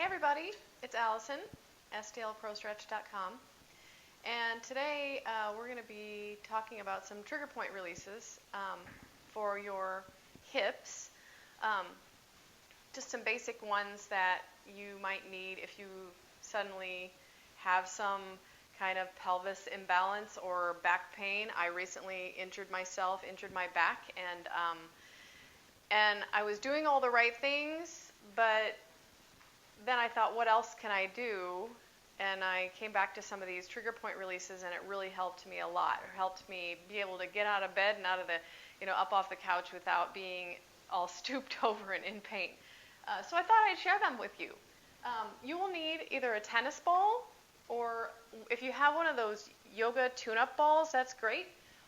Hey everybody, it's Allison, stlprostretch.com, and today we're going to be talking about some trigger point releases for your hips. Just some basic ones that you might need if you suddenly have some kind of pelvis imbalance or back pain. I recently injured my back, and I was doing all the right things, but then I thought, what else can I do? And I came back to some of these trigger point releases, and it really helped me a lot. It helped me be able to get out of bed and out of up off the couch without being all stooped over and in pain. So I thought I'd share them with you. You will need either a tennis ball, or if you have one of those yoga tune-up balls, that's great.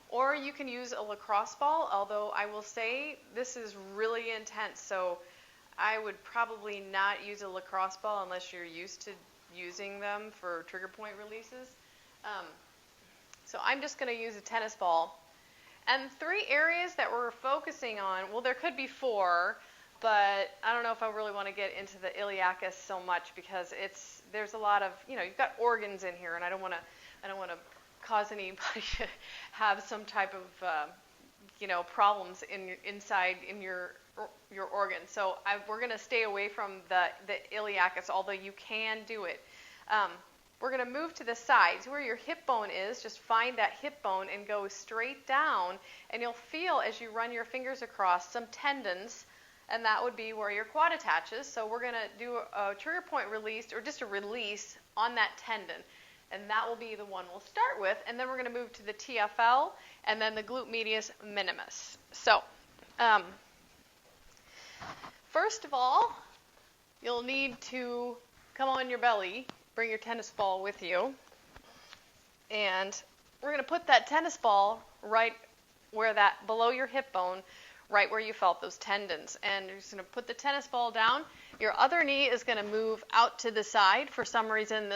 Or you can use a lacrosse ball, although I will say this is really intense, so I would probably not use a lacrosse ball unless you're used to using them for trigger point releases. So I'm just going to use a tennis ball. And 3 areas that we're focusing on, well, there could be 4, but I don't know if I really want to get into the iliacus so much because there's a lot of, you've got organs in here, and I don't want to cause anybody to have some type of problems inside your organs. So we're going to stay away from the iliacus, although you can do it. We're going to move to the sides where your hip bone is. Just find that hip bone and go straight down, and you'll feel as you run your fingers across some tendons, and that would be where your quad attaches. So we're going to do a trigger point release, or just a release on that tendon, and that will be the one we'll start with. And then we're going to move to the TFL and then the glute medius minimus. So first of all, you'll need to come on your belly, bring your tennis ball with you, and we're going to put that tennis ball right where below your hip bone, right where you felt those tendons. And you're just going to put the tennis ball down. Your other knee is going to move out to the side. For some reason,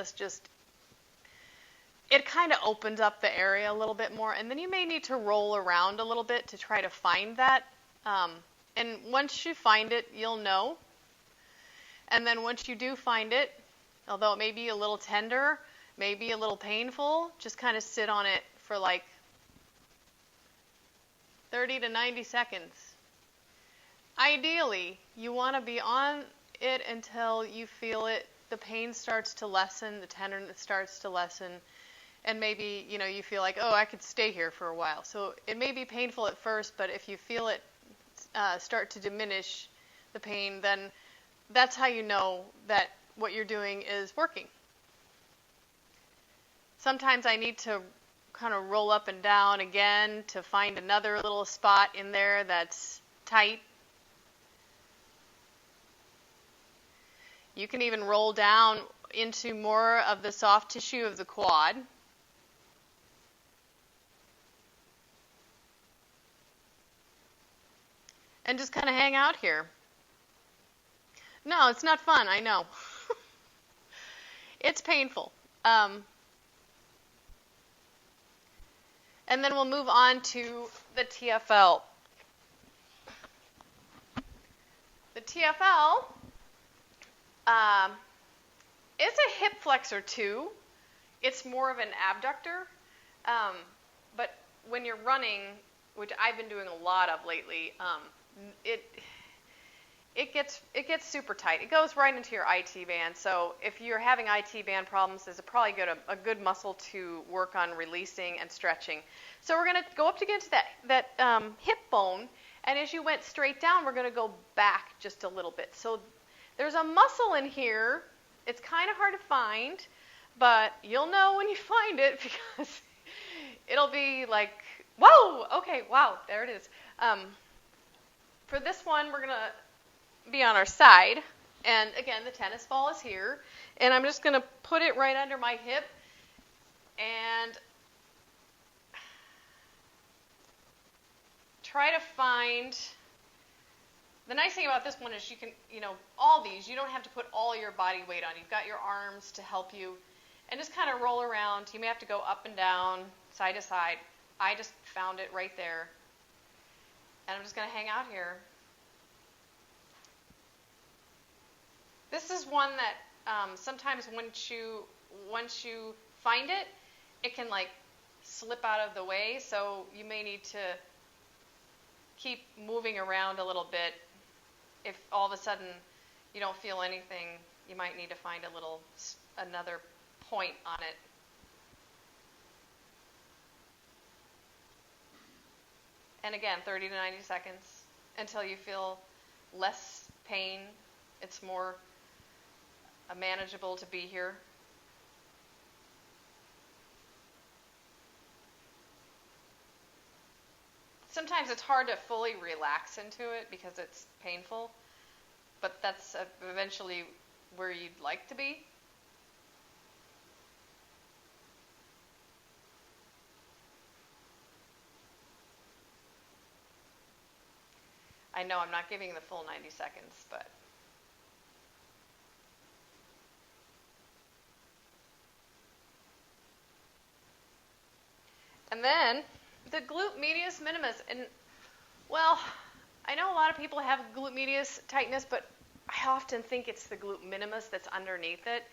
it kind of opens up the area a little bit more, and then you may need to roll around a little bit to try to find that. And once you find it, you'll know. And then once you do find it, although it may be a little tender, maybe a little painful, just kind of sit on it for like 30 to 90 seconds. Ideally, you want to be on it until you feel it, the pain starts to lessen, the tenderness starts to lessen, and maybe, you feel like, oh, I could stay here for a while. So it may be painful at first, but if you feel it start to diminish the pain, then that's how you know that what you're doing is working. Sometimes I need to kind of roll up and down again to find another little spot in there that's tight. You can even roll down into more of the soft tissue of the quad. And just kind of hang out here. No, it's not fun, I know. It's painful. And then we'll move on to the TFL. The TFL is a hip flexor too. It's more of an abductor. But when you're running, which I've been doing a lot of lately, it gets super tight. It goes right into your IT band. So if you're having IT band problems, this is probably a good muscle to work on releasing and stretching. So we're going to go up against that hip bone, and as you went straight down, we're going to go back just a little bit. So there's a muscle in here. It's kind of hard to find, but you'll know when you find it because it'll be like, whoa, okay, wow, there it is. For this one, we're going to be on our side, and again, the tennis ball is here, and I'm just going to put it right under my hip, and try to find. The nice thing about this one is you can, all these, you don't have to put all your body weight on. You've got your arms to help you, and just kind of roll around. You may have to go up and down, side to side. I just found it right there, and I'm just going to hang out here. This is one that sometimes once you find it, it can like slip out of the way. So you may need to keep moving around a little bit. If all of a sudden you don't feel anything, you might need to find another point on it. And again, 30 to 90 seconds until you feel less pain. It's more manageable to be here. Sometimes it's hard to fully relax into it because it's painful, but that's eventually where you'd like to be. I know I'm not giving the full 90 seconds, but and then the glute medius minimus. And well, I know a lot of people have glute medius tightness, but I often think it's the glute minimus that's underneath it.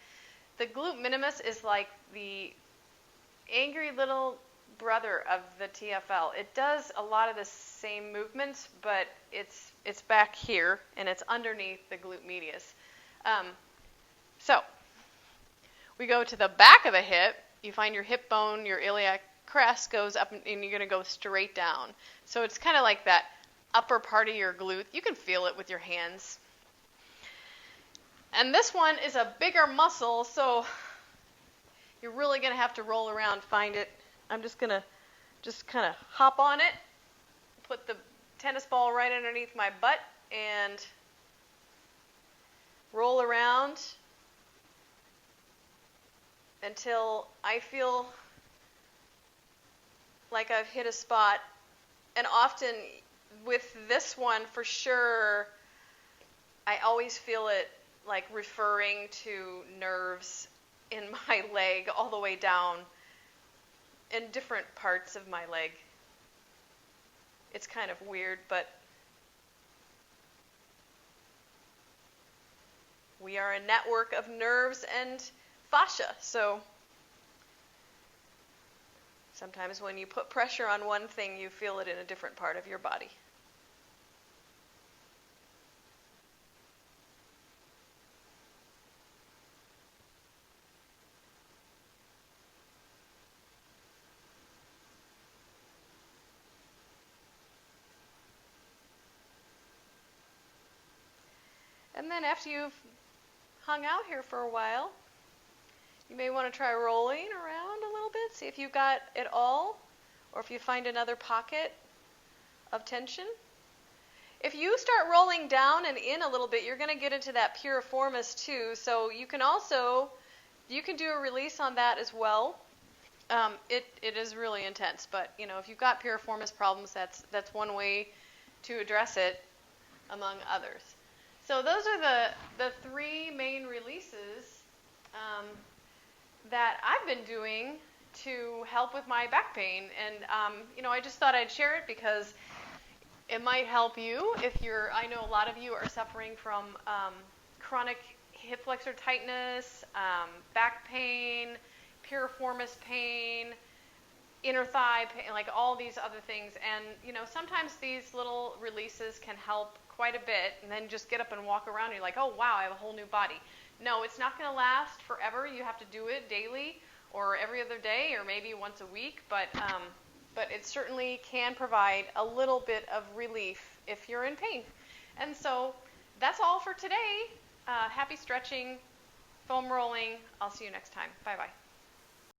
The glute minimus is like the angry little brother of the TFL. It does a lot of the same movements, but it's back here and it's underneath the glute medius. So we go to the back of the hip. You find your hip bone, your iliac crest goes up, and you're going to go straight down. So it's kind of like that upper part of your glute. You can feel it with your hands. And this one is a bigger muscle, so you're really going to have to roll around, find it. I'm just going to kind of hop on it, put the tennis ball right underneath my butt, and roll around until I feel like I've hit a spot. And often with this one, for sure, I always feel it like referring to nerves in my leg all the way down in different parts of my leg. It's kind of weird, but we are a network of nerves and fascia. So sometimes when you put pressure on one thing, you feel it in a different part of your body. And then after you've hung out here for a while, you may want to try rolling around a little bit, see if you got it all, or if you find another pocket of tension. If you start rolling down and in a little bit, you're going to get into that piriformis too. So you can do a release on that as well. It is really intense, but if you've got piriformis problems, that's one way to address it, among others. So those are the three main releases that I've been doing to help with my back pain. And, I just thought I'd share it because it might help you I know a lot of you are suffering from chronic hip flexor tightness, back pain, piriformis pain, inner thigh pain, like all these other things. And, sometimes these little releases can help quite a bit, and then just get up and walk around and you're like, oh wow, I have a whole new body. No, it's not going to last forever. You have to do it daily or every other day or maybe once a week, but it certainly can provide a little bit of relief if you're in pain. And so that's all for today. Happy stretching, foam rolling. I'll see you next time. Bye-bye.